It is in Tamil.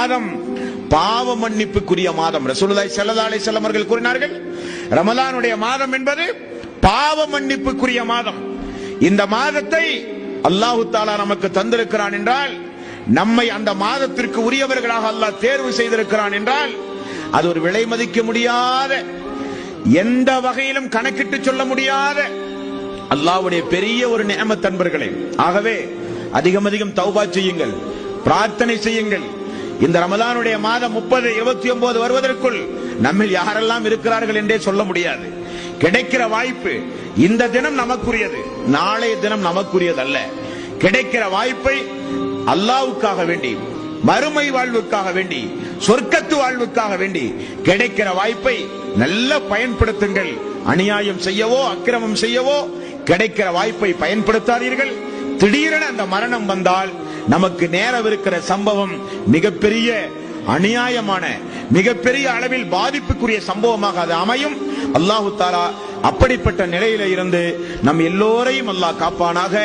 மாதம் பாவ மன்னிப்புக்குரிய மாதம். ரசூலுல்லாஹி ஸல்லல்லாஹு அலைஹி வஸல்லம் அவர்கள் கூறினார்கள், ரமலானுடைய மாதம் என்பது பாவ மன்னிப்புக்குரிய மாதம். இந்த மாதத்தை அல்லாஹ் தஆலா நமக்கு தந்திருக்கிறான் என்றால், நம்மை அந்த மாதத்திற்கு உரியவர்களாக அல்லாஹ் தேர்வு செய்திருக்கிறான் என்றால், அது ஒரு விலை மதிக்க முடியாத, எந்த வகையிலும் கணக்கிட்டு சொல்ல முடியாத அல்லாஹ்வுடைய பெரிய ஒரு நிஅமத் அன்பர்களே. ஆகவே அதிகம் அதிகம் தௌபா செய்யுங்கள், பிரார்த்தனை செய்யுங்கள். இந்த ரமலானுடைய மாதம் 30, 29 வருவதற்குள் நம்மில் யாரெல்லாம் இருக்கிறார்கள் என்றே சொல்ல முடியாது. கிடைக்கிற வாய்ப்பு, இந்த தினம் நமக்குரியது, நாளைய தினம் நமக்குரியது அல்ல. கிடைக்கிற வாய்ப்பை அல்லாஹ்வுக்காக வேண்டி, மறுமை வாழ்வுக்காக வேண்டி, சொர்க்கத்து வாழ்வுக்காக வேண்டி கிடைக்கிற வாய்ப்பை நல்ல பயன்படுத்துங்கள். அநியாயம் செய்யவோ அக்கிரமம் செய்யவோ கிடைக்கிற வாய்ப்பை பயன்படுத்தாதீர்கள். திடீரென அந்த மரணம் வந்தால் நமக்கு நேரவிருக்கிற சம்பவம் மிகப்பெரிய அநியாயமான, மிகப்பெரிய அளவில் பாதிப்புக்குரிய சம்பவமாக அது அமையும். அல்லாஹ் தஆலா அப்படிப்பட்ட நிலையில இருந்து நம் எல்லோரையும் அல்லாஹ் காப்பானாக.